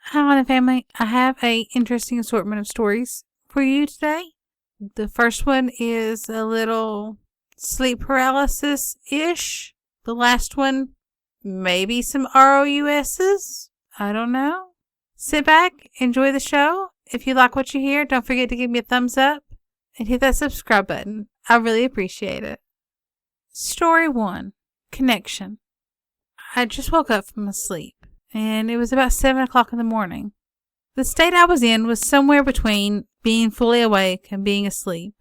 Hi, the family. I have a interesting assortment of stories for you today. The first one is a little sleep paralysis ish. The last one, maybe some ROUSs. I don't know. Sit back, enjoy the show. If you like what you hear, don't forget to give me a thumbs up and hit that subscribe button. I really appreciate it. Story 1, Connection. I just woke up from a sleep, and it was about 7 o'clock in the morning. The state I was in was somewhere between being fully awake and being asleep,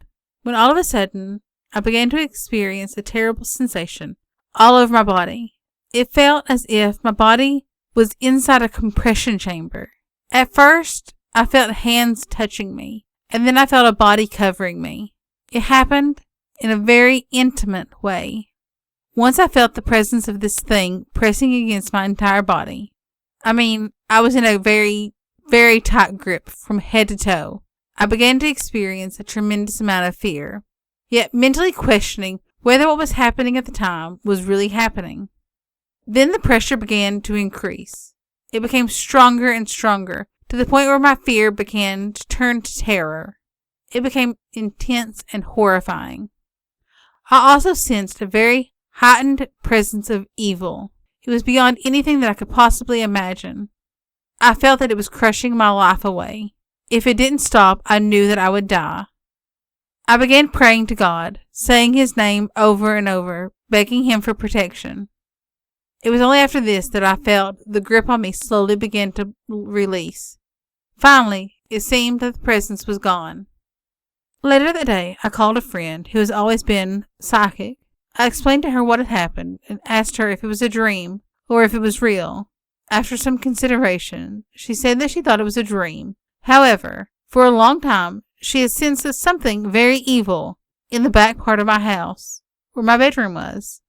when all of a sudden I began to experience a terrible sensation all over my body. It felt as if my body was inside a compression chamber. At first, I felt hands touching me, and then I felt a body covering me. It happened in a very intimate way. Once I felt the presence of this thing pressing against my entire body. I was in a very, very tight grip from head to toe. I began to experience a tremendous amount of fear, yet mentally questioning whether what was happening at the time was really happening. Then the pressure began to increase. It became stronger and stronger, to the point where my fear began to turn to terror. It became intense and horrifying. I also sensed a very heightened presence of evil. It was beyond anything that I could possibly imagine. I felt that it was crushing my life away. If it didn't stop, I knew that I would die. I began praying to God, saying His name over and over, begging Him for protection. It was only after this that I felt the grip on me slowly begin to release. Finally, it seemed that the presence was gone. Later that day, I called a friend who has always been psychic. I explained to her what had happened and asked her if it was a dream or if it was real. After some consideration, she said that she thought it was a dream. However, for a long time, she had sensed something very evil in the back part of my house, where my bedroom was.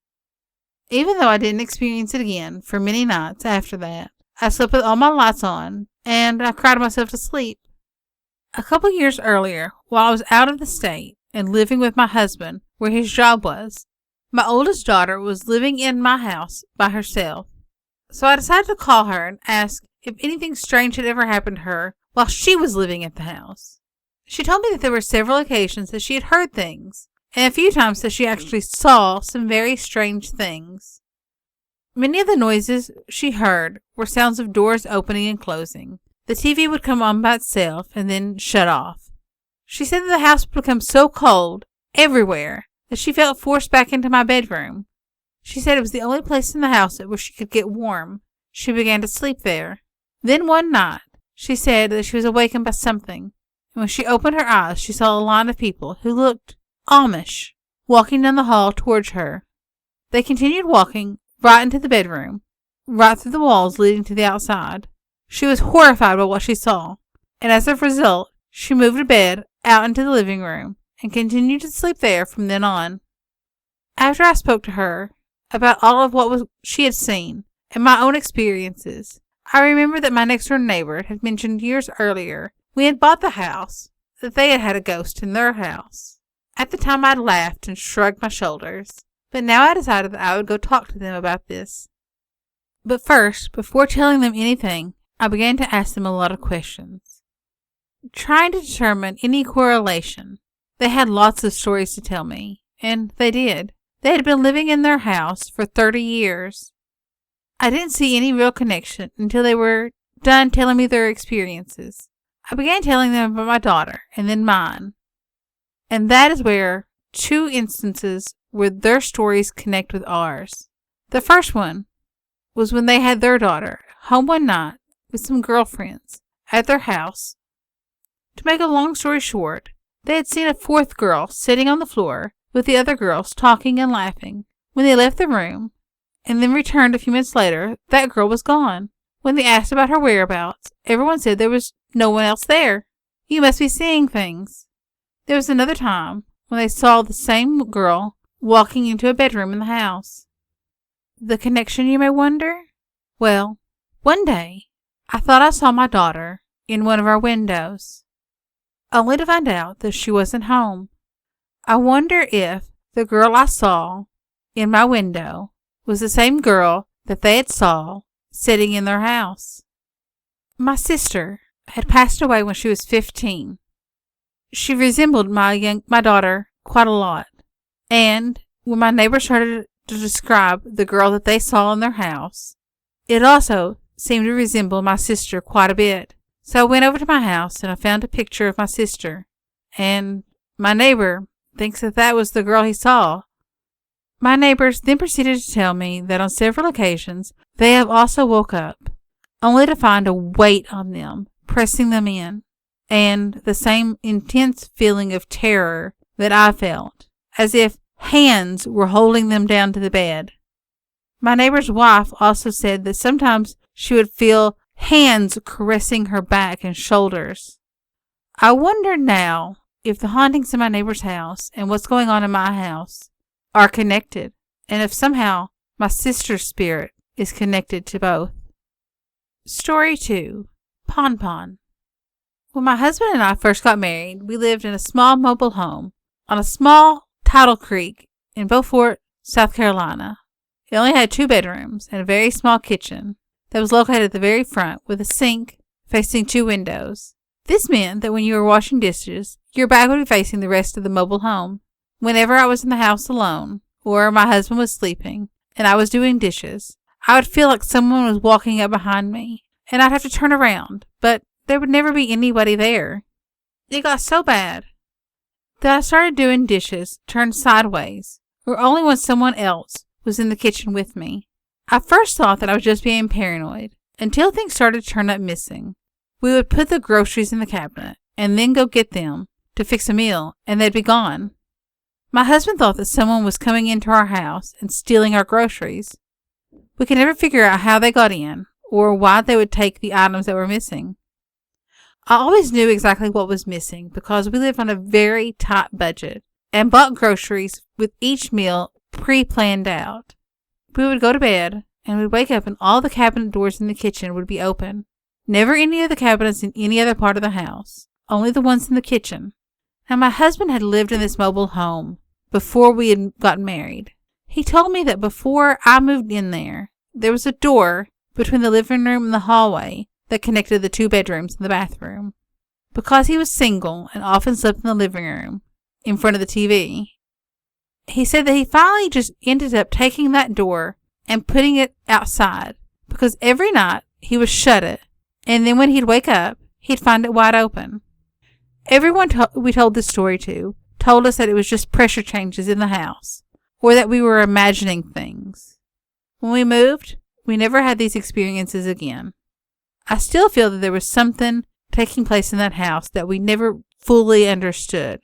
Even though I didn't experience it again for many nights after that, I slept with all my lights on, and I cried myself to sleep. A couple years earlier, while I was out of the state and living with my husband where his job was, my oldest daughter was living in my house by herself. So I decided to call her and ask if anything strange had ever happened to her while she was living at the house. She told me that there were several occasions that she had heard things, and a few times that she actually saw some very strange things. Many of the noises she heard were sounds of doors opening and closing. The TV would come on by itself and then shut off. She said that the house would become so cold everywhere that she felt forced back into my bedroom. She said it was the only place in the house where she could get warm. She began to sleep there. Then one night, she said that she was awakened by something, and when she opened her eyes, she saw a line of people who looked Amish walking down the hall towards her. They continued walking right into the bedroom, right through the walls leading to the outside. She was horrified by what she saw, and as a result, she moved her bed out into the living room and continued to sleep there from then on. After I spoke to her about all of what she had seen and my own experiences, I remembered that my next-door neighbor had mentioned years earlier we had bought the house that they had had a ghost in their house. At the time, I laughed and shrugged my shoulders, but now I decided that I would go talk to them about this. But first, before telling them anything, I began to ask them a lot of questions, trying to determine any correlation. They had lots of stories to tell me, and they did. They had been living in their house for 30 years. I didn't see any real connection until they were done telling me their experiences. I began telling them about my daughter and then mine. And that is where 2 instances where their stories connect with ours. The first one was when they had their daughter home one night with some girlfriends at their house. To make a long story short, they had seen a 4th girl sitting on the floor with the other girls talking and laughing. When they left the room and then returned a few minutes later, that girl was gone. When they asked about her whereabouts, everyone said there was no one else there. You must be seeing things. There was another time when they saw the same girl walking into a bedroom in the house. The connection, you may wonder? Well, one day, I thought I saw my daughter in one of our windows, only to find out that she wasn't home. I wonder if the girl I saw in my window was the same girl that they had saw sitting in their house. My sister had passed away when she was 15. She resembled my daughter quite a lot, and when my neighbors started to describe the girl that they saw in their house, it also seemed to resemble my sister quite a bit. So I went over to my house and I found a picture of my sister, and my neighbor thinks that that was the girl he saw. My neighbors then proceeded to tell me that on several occasions they have also woke up, only to find a weight on them, pressing them in, and the same intense feeling of terror that I felt, as if hands were holding them down to the bed. My neighbor's wife also said that sometimes she would feel hands caressing her back and shoulders. I wonder now if the hauntings in my neighbor's house and what's going on in my house are connected, and if somehow my sister's spirit is connected to both. Story 2. Pon Pon. When my husband and I first got married, we lived in a small mobile home on a small tidal creek in Beaufort, South Carolina. It only had 2 bedrooms and a very small kitchen that was located at the very front with a sink facing 2 windows. This meant that when you were washing dishes, your back would be facing the rest of the mobile home. Whenever I was in the house alone, or my husband was sleeping, and I was doing dishes, I would feel like someone was walking up behind me, and I'd have to turn around, but there would never be anybody there. It got so bad that I started doing dishes turned sideways, or only when someone else was in the kitchen with me. I first thought that I was just being paranoid, until things started to turn up missing. We would put the groceries in the cabinet, and then go get them to fix a meal, and they'd be gone. My husband thought that someone was coming into our house and stealing our groceries. We could never figure out how they got in, or why they would take the items that were missing. I always knew exactly what was missing because we lived on a very tight budget and bought groceries with each meal pre-planned out. We would go to bed and we'd wake up and all the cabinet doors in the kitchen would be open. Never any of the cabinets in any other part of the house, only the ones in the kitchen. Now, my husband had lived in this mobile home before we had gotten married. He told me that before I moved in there was a door between the living room and the hallway that connected the 2 bedrooms and the bathroom. Because he was single and often slept in the living room, in front of the TV, he said that he finally just ended up taking that door and putting it outside, because every night he would shut it, and then when he'd wake up, he'd find it wide open. Everyone we told this story to told us that it was just pressure changes in the house, or that we were imagining things. When we moved, we never had these experiences again. I still feel that there was something taking place in that house that we never fully understood.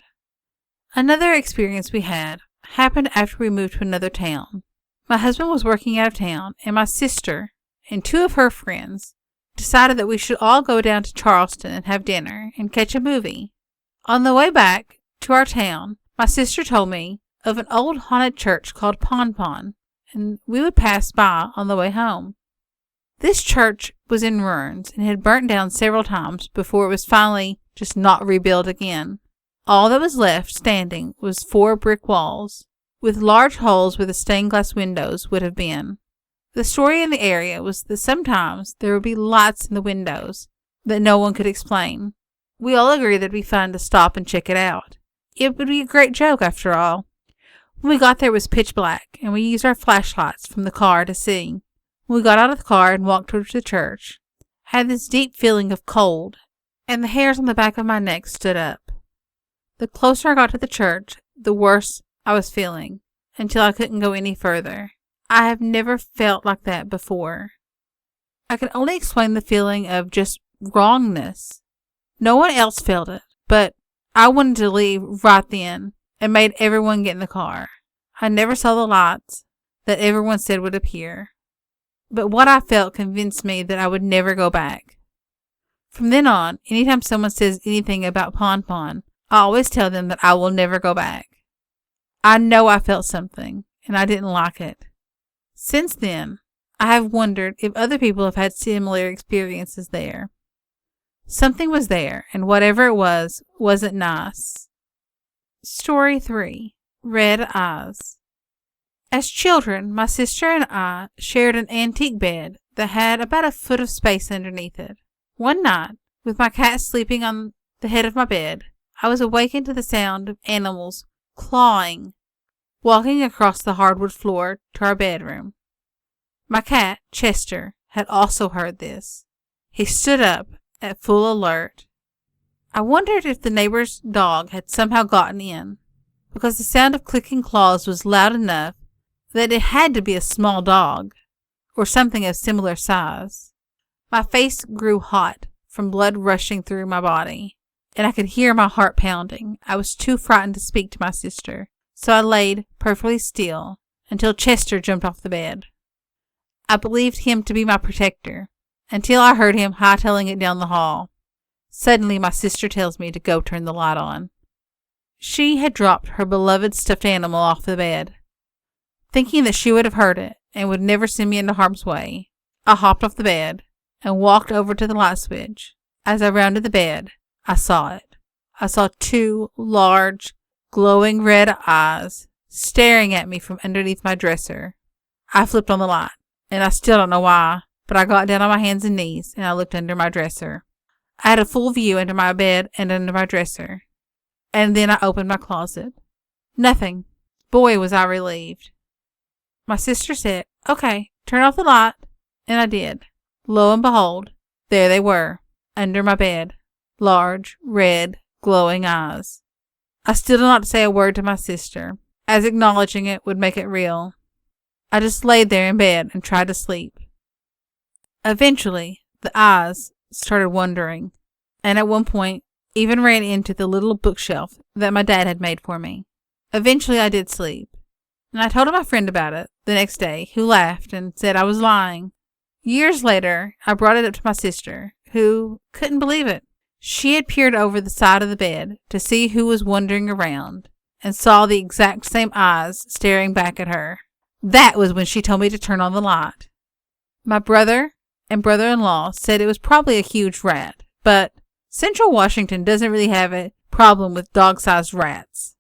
Another experience we had happened after we moved to another town. My husband was working out of town, and my sister and 2 of her friends decided that we should all go down to Charleston and have dinner and catch a movie. On the way back to our town, my sister told me of an old haunted church called Pon Pon, and we would pass by on the way home. This church was in ruins and had burnt down several times before it was finally just not rebuilt again. All that was left standing was 4 brick walls, with large holes where the stained glass windows would have been. The story in the area was that sometimes there would be lights in the windows that no one could explain. We all agreed that it would be fun to stop and check it out. It would be a great joke, after all. When we got there, it was pitch black, and we used our flashlights from the car to see. When we got out of the car and walked towards the church, I had this deep feeling of cold, and the hairs on the back of my neck stood up. The closer I got to the church, the worse I was feeling, until I couldn't go any further. I have never felt like that before. I can only explain the feeling of just wrongness. No one else felt it, but I wanted to leave right then and made everyone get in the car. I never saw the lights that everyone said would appear, but what I felt convinced me that I would never go back. From then on, anytime someone says anything about Pon Pon, I always tell them that I will never go back. I know I felt something, and I didn't like it. Since then, I have wondered if other people have had similar experiences there. Something was there, and whatever it was, wasn't nice. Story 3. Red Eyes. As children, my sister and I shared an antique bed that had about a foot of space underneath it. One night, with my cat sleeping on the head of my bed, I was awakened to the sound of animals clawing, walking across the hardwood floor to our bedroom. My cat, Chester, had also heard this. He stood up at full alert. I wondered if the neighbor's dog had somehow gotten in, because the sound of clicking claws was loud enough that it had to be a small dog, or something of similar size. My face grew hot from blood rushing through my body, and I could hear my heart pounding. I was too frightened to speak to my sister, so I laid perfectly still until Chester jumped off the bed. I believed him to be my protector, until I heard him hightailing it down the hall. Suddenly my sister tells me to go turn the light on. She had dropped her beloved stuffed animal off the bed. Thinking that she would have heard it and would never send me into harm's way, I hopped off the bed and walked over to the light switch. As I rounded the bed, I saw it. I saw two large, glowing red eyes staring at me from underneath my dresser. I flipped on the light, and I still don't know why, but I got down on my hands and knees and I looked under my dresser. I had a full view under my bed and under my dresser. And then I opened my closet. Nothing. Boy, was I relieved. My sister said, "Okay, turn off the light." And I did. Lo and behold, there they were, under my bed. Large, red, glowing eyes. I still did not say a word to my sister, as acknowledging it would make it real. I just laid there in bed and tried to sleep. Eventually, the eyes started wandering, and at one point even ran into the little bookshelf that my dad had made for me. Eventually I did sleep, and I told my friend about it the next day, who laughed and said I was lying. Years later, I brought it up to my sister, who couldn't believe it. She had peered over the side of the bed to see who was wandering around, and saw the exact same eyes staring back at her. That was when she told me to turn on the light. My brother and brother-in-law said it was probably a huge rat, but Central Washington doesn't really have a problem with dog-sized rats.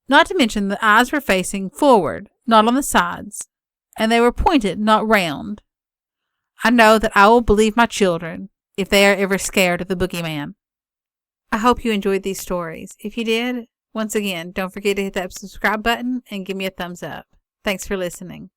Not to mention the eyes were facing forward, not on the sides, and they were pointed, not round. I know that I will believe my children if they are ever scared of the boogeyman. I hope you enjoyed these stories. If you did, once again, don't forget to hit that subscribe button and give me a thumbs up. Thanks for listening.